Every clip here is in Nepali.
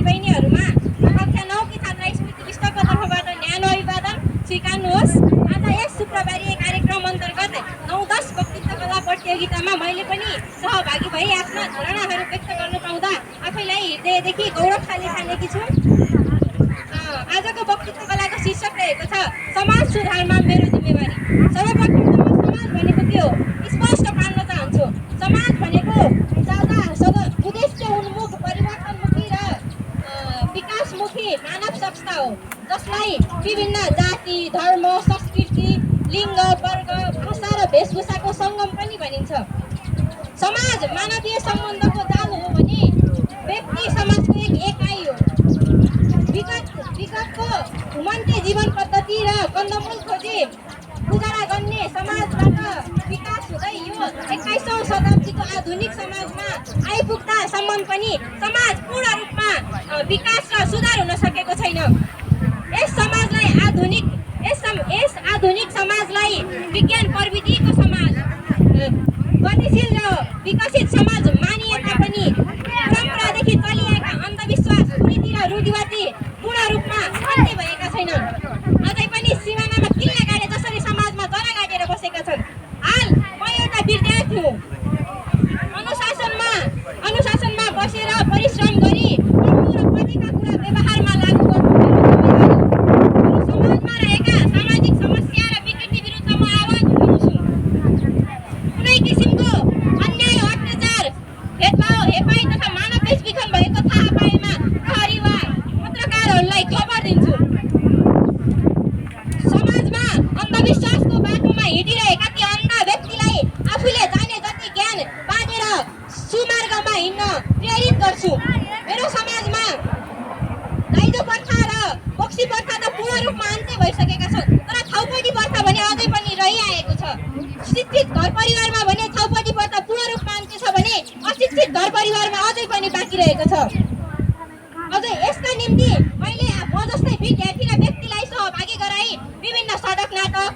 दिदीबहिनीहरूमा कक्षा 9 की छात्रा स्मृति विष्टको तर्फबाट न्यानो अभिवादन स्वीकार्नुहोस्। आज यस शुक्रबारी कार्यक्रम अन्तर्गत 9-10 वक्तृत्व कला प्रतियोगितामा मैले पनि सहभागी भई आफ्ना धारणाहरू व्यक्त गर्न पाउँदा आफैलाई हृदयदेखि गौरवशाली ठानेकी छु। आजको वक्तृत्व कलाको शीर्षक रहेको छ समाज सुधारमा मेरो जिम्मेवारी। सर्वप्रथम त म समाज भनेको के हो स्पष्ट पार्न चाहन्छु। समाज भनेको उद्देश्य उन्मुख परिवर्तनमुखी र विकासमुखी मानव संस्था हो, जसलाई विभिन्न जाति, धर्म, संस्कृति, लिङ्ग, वर्ग, भाषा र वेशभूषाको सङ्गम पनि भनिन्छ। समाज मानवीय सम्बन्धको जाल हो भने व्यक्ति समाजको एक एकाइ हो। विगतको घुमन्ते जीवन पद्धति र कन्दमूल खोजी गुजारा गर्ने समाजबाट विकास हुँदै यो 21औं शताब्दीको आधुनिक समाजमा आइपुग्दासम्म पनि समाज पूर्ण रूपमा विकास र सुधार हुन सकेको छैन। यस आधुनिक समाजलाई विज्ञान प्रविधिको समाज, गतिशील र विकसित समाज मानिए तापनि परम्परादेखि चलिआएका अन्धविश्वास, कुरीति र रूढिवादी पूर्ण रूपमा अन्त्य भएका छैनन्। अझै पनि सिमानामा किल्ला गाडे जसरी समाजमा जरा गाडेर बसेका छन्। हाल म एउटा विद्यार्थी हुँ। अनुशासनमा बसेर परिश्रम गरी पढ्नु र पढेका कुरा व्यवहारमा लागू गर्नु मेरो समाजमा रहेका सामाजिक समस्या र विकृति विरुद्ध म आवाज उठाउँछु। कुनै किसिमको अन्याय, अत्याचार, भेदभाव, हेपाई तथा मानव बेचबिखन भएको थाहा पाएमा प्रहरी वा पत्रकारहरूलाई खबर दिन्छु। समाजमा अन्धविश्वासको बाटोमा हिँडिरहेका ती अन्ध व्यक्तिलाई आफूले जाने जति ज्ञान बाँडेर सुमार्गमा हिँड्न प्रेरित गर्छु। मेरो समाजमा दाइजो प्रथा र बक्सी प्रथा त पूर्ण रूपमा अन्त्य भइसकेका छन्, तर छाउपडी प्रथा भने अझै पनि रहिआएको छ। शिक्षित घर परिवारमा भने छाउपडी प्रथा पूर्ण रूपमा अन्त्य छ भने अशिक्षित घर परिवारमा अझै पनि बाँकी रहेको छ। अझै यसका निम्ति मैले म जस्तै विद्यार्थी र व्यक्तिलाई सहभागी गराई विभिन्न सडक नाटक,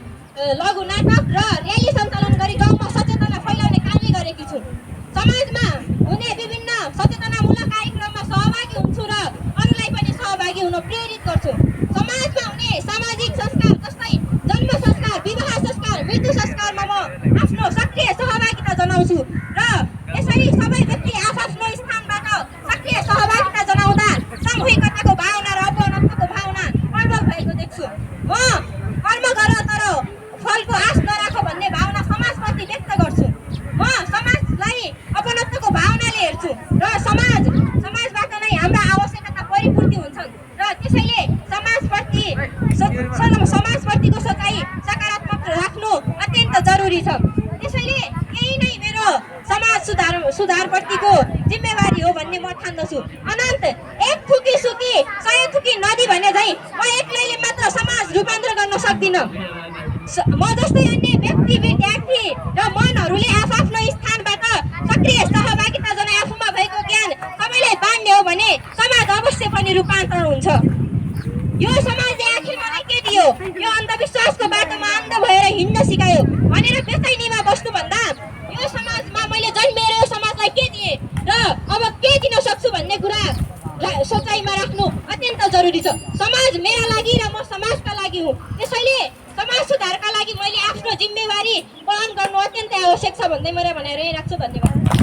लघु नाटक र र्याली सञ्चालन गरी गाउँमा सचेतना फैलाउने कार्य गरेकी छु। समाजमा हुने विभिन्न सचेतनामूलक कार्यक्रममा सहभागी हुन्छु र अरूलाई पनि सहभागी हुन प्रेरित गर्छु। समाजमा हुने सामाजिक संस्कार जस्तै जन्म संस्कार, विवाह संस्कार, मृत्यु संस्कारमा म आफ्नो सक्रिय सहभागिता जनाउँछु र यसरी सबै व्यक्ति आफ्नो स्थानबाट सक्रिय सहभागिता जनाउँदा सामूहिकताको भावना र अपनत्वको भावना प्रबल भएको देख्छु। म कर्म गर तर फलको आश नराख भन्ने भावना समाजप्रति व्यक्त गर्छु। म समाजलाई अपनत्वको भावनाले हेर्छु र समाजबाट नै हाम्रा आवश्यकता परिपूर्ति हुन्छन् र त्यसैले समाजप्रतिको सोचाइ सकारात्मक राख्नु अत्यन्त जरुरी छ। त्यसैले यही नै मेरो समाज सुधारप्रतिको जिम्मेवारी हो भन्ने म ठान्दछु। अनन्त एक थुकी सुकी 100 थुकी नदी भने झै म एक्लैले मात्र समाज रूपान्तरण गर्न सक्दिनँ। म जस्तै अन्य व्यक्ति, विद्यार्थी र मनहरूले आफ्नो स्थानबाट सक्रिय सहभागिता जनाई आफूमा भएको ज्ञान सबैलाई बाँड्ने हो भने समाज अवश्य पनि रूपान्तरण हुन्छ। यो समाजले आखिर मलाई के दियो? यो अन्धविश्वासको बाटोमा अन्ध भएर हिँड्न सिकायो भनेर बेचैनीमा बस्नुभन्दा यो समाजमा मैले जन्मेर यो समाजलाई के दिएँ र अब के दिन सक्छु भन्ने कुरा सोचाइमा राख्नु अत्यन्त जरुरी छ। समाज मेरा लागि र म समाजका लागि हुँ। त्यसैले समाज सुधारका लागि मैले आफ्नो जिम्मेवारी पालन गर्नु अत्यन्तै आवश्यक छ भन्दै मैले भनेर राख्छु। धन्यवाद।